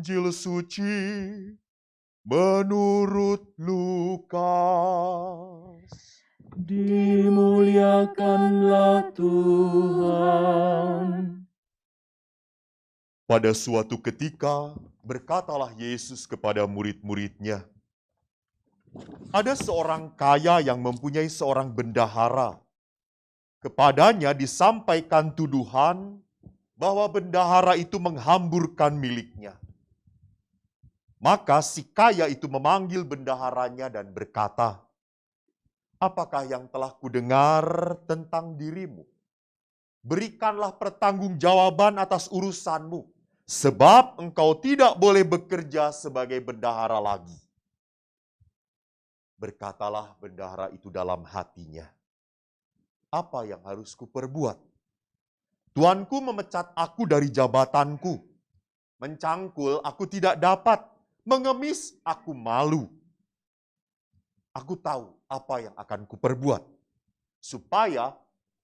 Injil suci menurut Lukas. Dimuliakanlah Tuhan. Pada suatu ketika, berkatalah Yesus kepada murid-muridnya, ada seorang kaya yang mempunyai seorang bendahara. Kepadanya disampaikan tuduhan bahwa bendahara itu menghamburkan miliknya. Maka si kaya itu memanggil bendaharanya dan berkata, "Apakah yang telah kudengar tentang dirimu? Berikanlah pertanggungjawaban atas urusanmu, sebab engkau tidak boleh bekerja sebagai bendahara lagi." Berkatalah bendahara itu dalam hatinya, "Apa yang harus kuperbuat? Tuanku memecat aku dari jabatanku. Mencangkul aku tidak dapat, mengemis aku malu. Aku tahu apa yang akan kuperbuat, supaya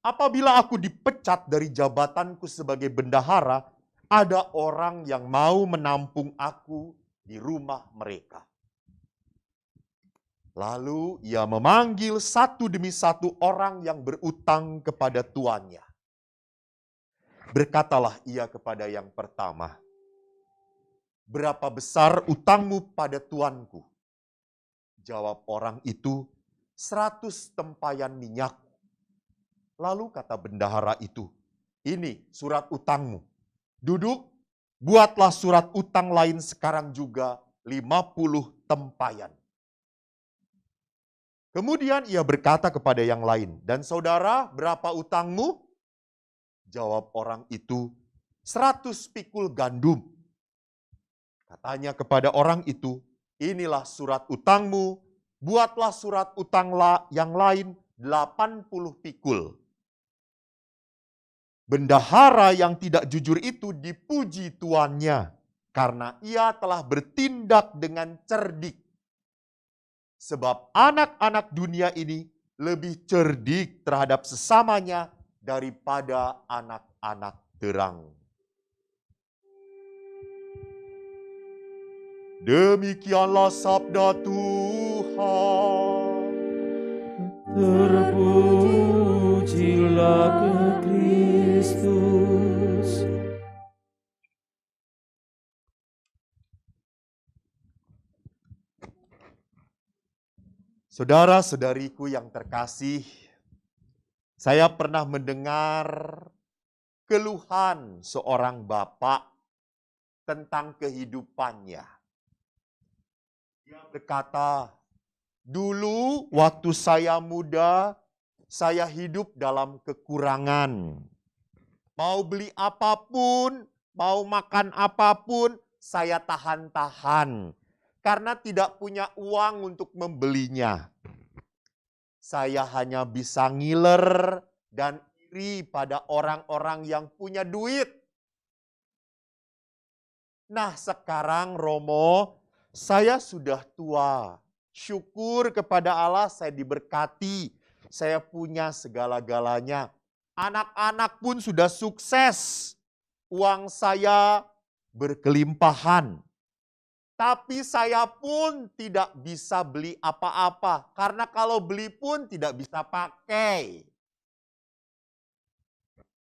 apabila aku dipecat dari jabatanku sebagai bendahara, ada orang yang mau menampung aku di rumah mereka." Lalu ia memanggil satu demi satu orang yang berutang kepada tuannya. Berkatalah ia kepada yang pertama, "Berapa besar utangmu pada tuanku?" Jawab orang itu, 100 tempayan minyak. Lalu kata bendahara itu, "Ini surat utangmu. Duduk, buatlah surat utang lain sekarang juga 50 tempayan." Kemudian ia berkata kepada yang lain, "Dan saudara, berapa utangmu?" Jawab orang itu, 100 pikul gandum. Katanya kepada orang itu, "Inilah surat utangmu, buatlah surat utang yang lain 80 pikul." Bendahara yang tidak jujur itu dipuji tuannya, karena ia telah bertindak dengan cerdik. Sebab anak-anak dunia ini lebih cerdik terhadap sesamanya daripada anak-anak terang. Demikianlah sabda Tuhan. Terpujilah Kristus. Saudara-saudariku yang terkasih, saya pernah mendengar keluhan seorang bapak tentang kehidupannya. Dia berkata, "Dulu waktu saya muda, saya hidup dalam kekurangan. Mau beli apapun, mau makan apapun, saya tahan-tahan. Karena tidak punya uang untuk membelinya. Saya hanya bisa ngiler dan iri pada orang-orang yang punya duit. Nah sekarang Romo, saya sudah tua. Syukur kepada Allah saya diberkati. Saya punya segala-galanya. Anak-anak pun sudah sukses. Uang saya berkelimpahan. Tapi saya pun tidak bisa beli apa-apa. Karena kalau beli pun tidak bisa pakai.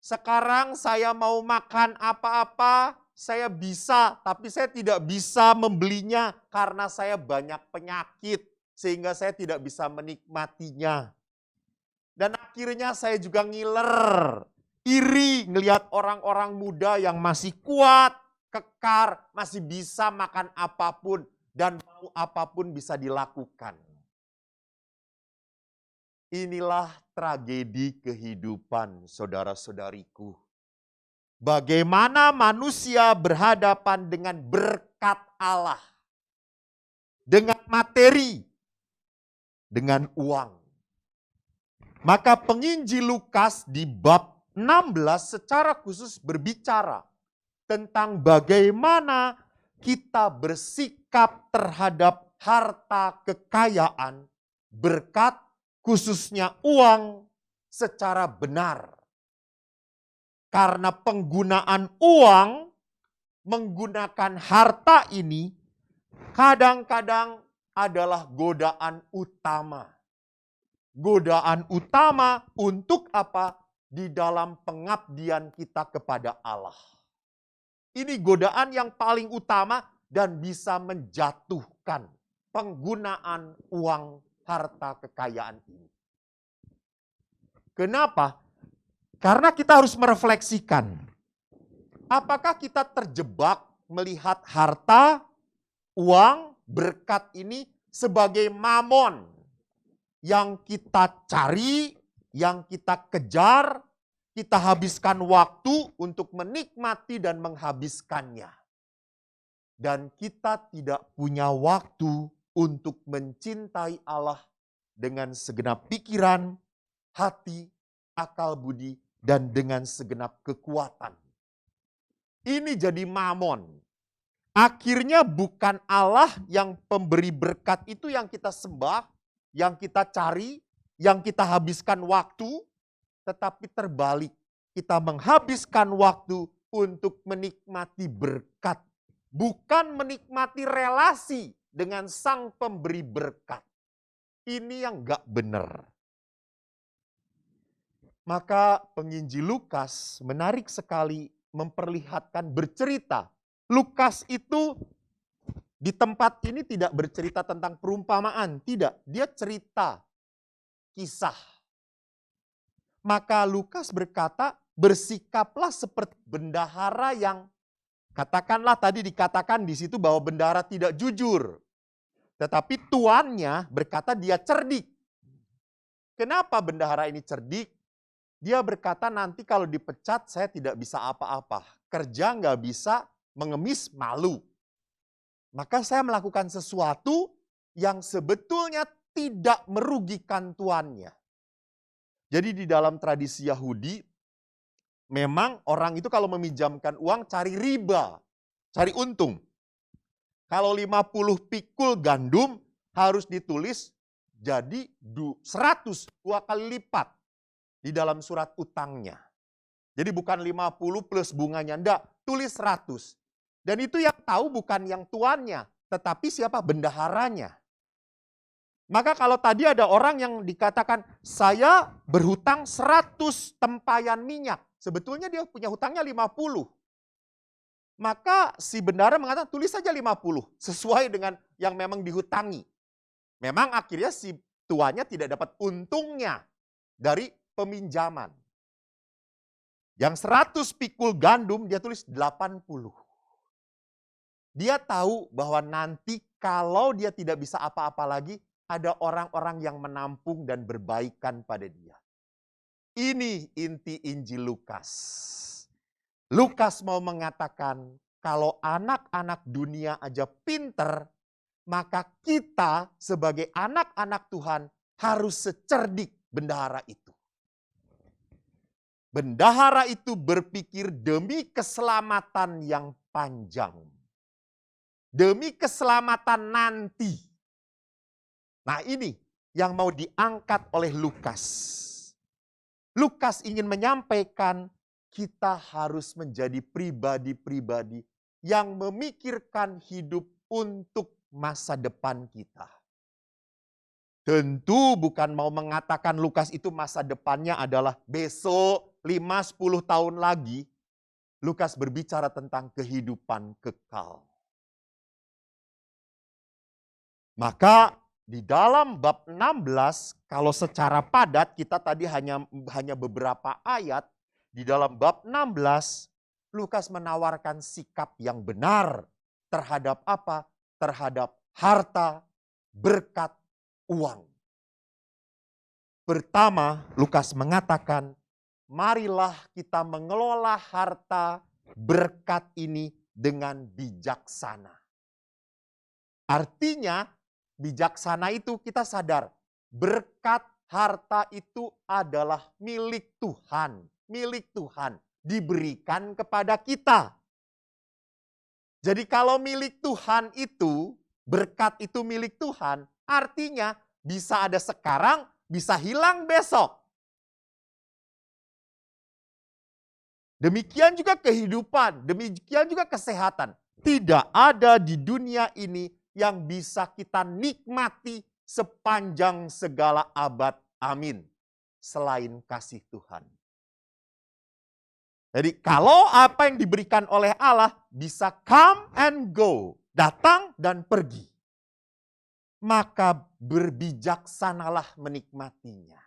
Sekarang saya mau makan apa-apa, saya bisa. Tapi saya tidak bisa membelinya karena saya banyak penyakit. Sehingga saya tidak bisa menikmatinya. Dan akhirnya saya juga ngiler. Iri ngelihat orang-orang muda yang masih kuat, kekar, masih bisa makan apapun dan mau apapun bisa dilakukan. Inilah tragedi kehidupan saudara-saudariku. Bagaimana manusia berhadapan dengan berkat Allah, dengan materi, dengan uang. Maka penginjil Lukas di bab 16 secara khusus berbicara tentang bagaimana kita bersikap terhadap harta kekayaan, berkat, khususnya uang secara benar. Karena penggunaan uang menggunakan harta ini kadang-kadang adalah godaan utama. Godaan utama untuk apa? Di dalam pengabdian kita kepada Allah. Ini godaan yang paling utama dan bisa menjatuhkan penggunaan uang harta kekayaan ini. Kenapa? Karena kita harus merefleksikan. Apakah kita terjebak melihat harta, uang, berkat ini sebagai mamon yang kita cari, yang kita kejar, kita habiskan waktu untuk menikmati dan menghabiskannya. Dan kita tidak punya waktu untuk mencintai Allah dengan segenap pikiran, hati, akal budi, dan dengan segenap kekuatan. Ini jadi mamon. Akhirnya bukan Allah yang pemberi berkat itu yang kita sembah, yang kita cari, yang kita habiskan waktu, tetapi terbalik. Kita menghabiskan waktu untuk menikmati berkat, bukan menikmati relasi dengan sang pemberi berkat. Ini yang gak benar. Maka penginjil Lukas menarik sekali memperlihatkan, bercerita. Lukas itu di tempat ini tidak bercerita tentang perumpamaan, tidak. Dia cerita kisah. Maka Lukas berkata, bersikaplah seperti bendahara yang, katakanlah tadi dikatakan di situ bahwa bendahara tidak jujur. Tetapi tuannya berkata dia cerdik. Kenapa bendahara ini cerdik? Dia berkata nanti kalau dipecat saya tidak bisa apa-apa. Kerja nggak bisa, mengemis malu. Maka saya melakukan sesuatu yang sebetulnya tidak merugikan tuannya. Jadi di dalam tradisi Yahudi, memang orang itu kalau meminjamkan uang cari riba, cari untung. Kalau 50 pikul gandum harus ditulis jadi 100, 2 kali lipat di dalam surat utangnya. Jadi bukan 50 plus bunganya, enggak, tulis 100. Dan itu yang tahu bukan yang tuannya, tetapi siapa? Bendaharanya. Maka kalau tadi ada orang yang dikatakan, saya berhutang 100 tempayan minyak. Sebetulnya dia punya hutangnya 50. Maka si bendahara mengatakan, tulis saja 50, sesuai dengan yang memang dihutangi. Memang akhirnya si tuannya tidak dapat untungnya dari peminjaman. Yang 100 pikul gandum dia tulis 80. Dia tahu bahwa nanti kalau dia tidak bisa apa-apa lagi, ada orang-orang yang menampung dan berbaikan pada dia. Ini inti Injil Lukas. Lukas mau mengatakan kalau anak-anak dunia aja pinter, maka kita sebagai anak-anak Tuhan harus secerdik bendahara itu. Bendahara itu berpikir demi keselamatan yang panjang. Demi keselamatan nanti. Nah ini yang mau diangkat oleh Lukas. Lukas ingin menyampaikan kita harus menjadi pribadi-pribadi yang memikirkan hidup untuk masa depan kita. Tentu bukan mau mengatakan Lukas itu masa depannya adalah besok 5-10 tahun lagi. Lukas berbicara tentang kehidupan kekal. Maka di dalam bab 16, kalau secara padat kita tadi hanya beberapa ayat, di dalam bab 16 Lukas menawarkan sikap yang benar terhadap apa? Terhadap harta, berkat, uang. Pertama, Lukas mengatakan, marilah kita mengelola harta berkat ini dengan bijaksana. Artinya, bijaksana itu kita sadar, berkat harta itu adalah milik Tuhan. Milik Tuhan, diberikan kepada kita. Jadi kalau milik Tuhan itu, berkat itu milik Tuhan, artinya bisa ada sekarang, bisa hilang besok. Demikian juga kehidupan, demikian juga kesehatan. Tidak ada di dunia ini yang bisa kita nikmati sepanjang segala abad. Amin. Selain kasih Tuhan. Jadi kalau apa yang diberikan oleh Allah bisa come and go, datang dan pergi, maka berbijaksanalah menikmatinya.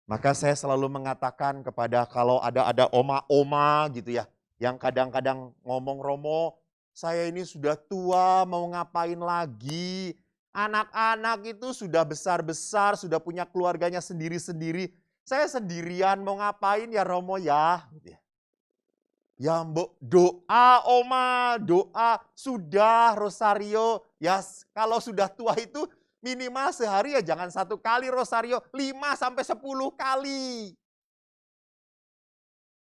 Maka saya selalu mengatakan kepada kalau ada oma-oma gitu ya, yang kadang-kadang ngomong, Romo, saya ini sudah tua, mau ngapain lagi? Anak-anak itu sudah besar-besar, sudah punya keluarganya sendiri-sendiri. Saya sendirian mau ngapain ya Romo ya? Gitu ya. Ya mbok doa oma, doa sudah rosario. Ya kalau sudah tua itu minimal sehari ya jangan 1 kali rosario, 5-10 kali.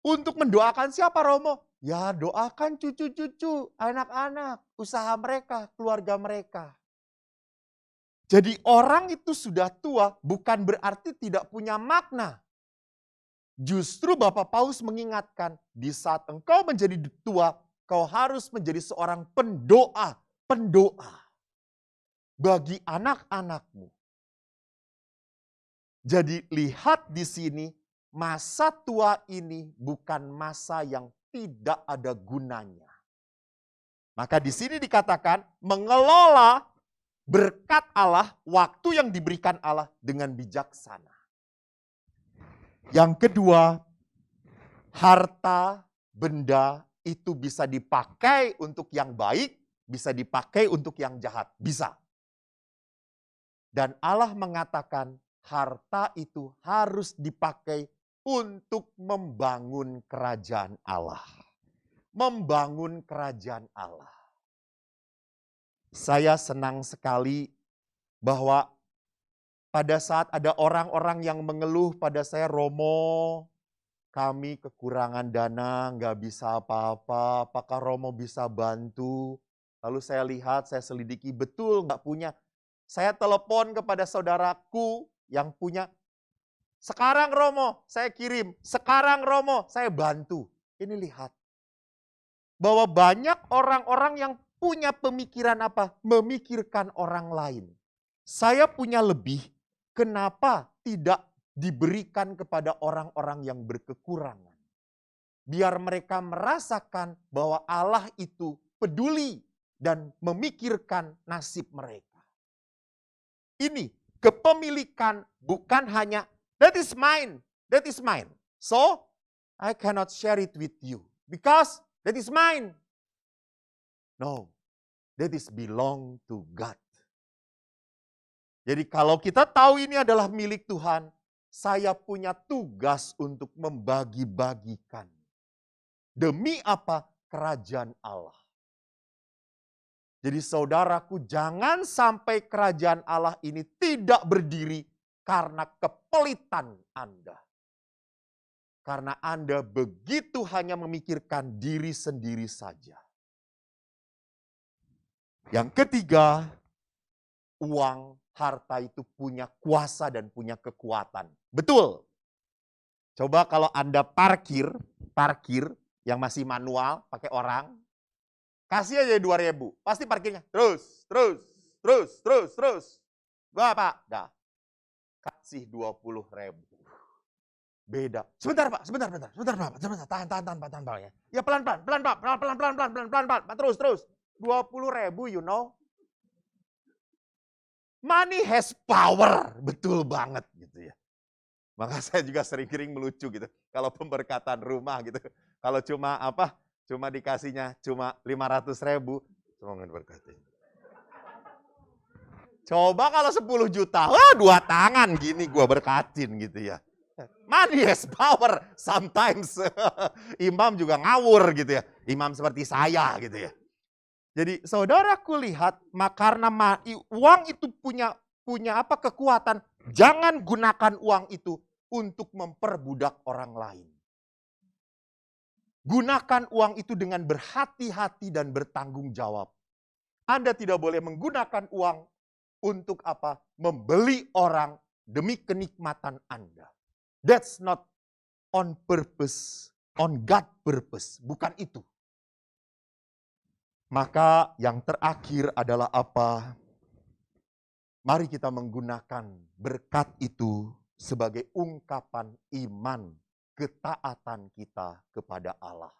Untuk mendoakan siapa Romo? Ya doakan cucu-cucu, anak-anak, usaha mereka, keluarga mereka. Jadi orang itu sudah tua bukan berarti tidak punya makna. Justru Bapak Paulus mengingatkan, di saat engkau menjadi tua, kau harus menjadi seorang pendoa bagi anak-anakmu. Jadi lihat di sini, masa tua ini bukan masa yang tidak ada gunanya. Maka di sini dikatakan mengelola berkat Allah, waktu yang diberikan Allah dengan bijaksana. Yang kedua, harta, benda itu bisa dipakai untuk yang baik, bisa dipakai untuk yang jahat, bisa. Dan Allah mengatakan harta itu harus dipakai untuk membangun kerajaan Allah. Membangun kerajaan Allah. Saya senang sekali bahwa pada saat ada orang-orang yang mengeluh pada saya, Romo, kami kekurangan dana, nggak bisa apa-apa, apakah Romo bisa bantu? Lalu saya lihat, saya selidiki, betul nggak punya. Saya telepon kepada saudaraku yang punya. Sekarang Romo, saya kirim. Sekarang Romo, saya bantu. Ini lihat. Bahwa banyak orang-orang yang punya pemikiran apa? Memikirkan orang lain. Saya punya lebih, kenapa tidak diberikan kepada orang-orang yang berkekurangan? Biar mereka merasakan bahwa Allah itu peduli dan memikirkan nasib mereka. Ini kepemilikan bukan hanya that is mine. So I cannot share it with you because that is mine. No, that is belong to God. Jadi kalau kita tahu ini adalah milik Tuhan, saya punya tugas untuk membagi-bagikan. Demi apa? Kerajaan Allah. Jadi saudaraku, jangan sampai kerajaan Allah ini tidak berdiri karena kepelitan Anda. Karena Anda begitu hanya memikirkan diri sendiri saja. Yang ketiga, uang, harta itu punya kuasa dan punya kekuatan. Betul. Coba kalau Anda parkir yang masih manual, pakai orang, kasih aja 2.000, pasti parkirnya terus. Bapak, dah. Kasih 20.000. Beda. Sebentar Pak, sebentar. Tahan Pak ya. Ya pelan-pelan, Pak, terus. 20.000, you know. Money has power, betul banget gitu ya. Maka saya juga sering melucu gitu. Kalau pemberkatan rumah gitu, kalau cuma dikasihnya cuma 500.000, cuma berkati. Coba kalau 10 juta, 2 tangan gini gua berkatin gitu ya. Money has power, sometimes imam juga ngawur gitu ya. Imam seperti saya gitu ya. Jadi saudaraku lihat, karena uang itu punya kekuatan, jangan gunakan uang itu untuk memperbudak orang lain. Gunakan uang itu dengan berhati-hati dan bertanggung jawab. Anda tidak boleh menggunakan uang untuk apa? Membeli orang demi kenikmatan Anda. That's not on purpose on God purpose, bukan itu. Maka yang terakhir adalah apa? Mari kita menggunakan berkat itu sebagai ungkapan iman, ketaatan kita kepada Allah.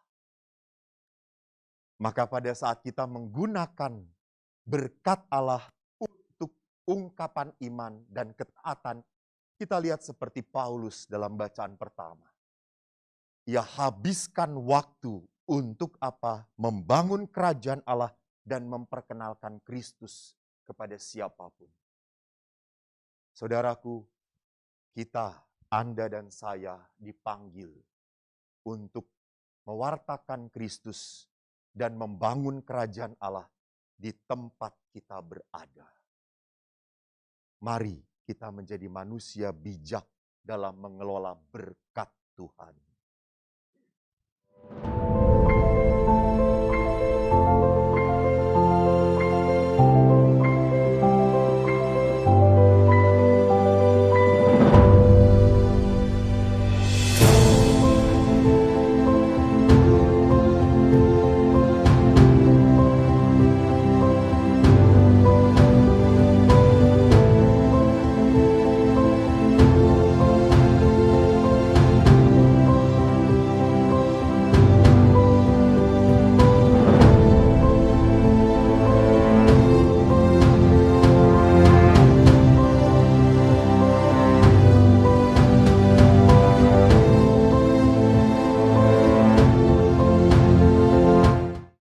Maka pada saat kita menggunakan berkat Allah untuk ungkapan iman dan ketaatan, kita lihat seperti Paulus dalam bacaan pertama. Ia habiskan waktu untuk apa? Membangun kerajaan Allah dan memperkenalkan Kristus kepada siapapun. Saudaraku, kita, Anda dan saya dipanggil untuk mewartakan Kristus dan membangun kerajaan Allah di tempat kita berada. Mari kita menjadi manusia bijak dalam mengelola berkat Tuhan.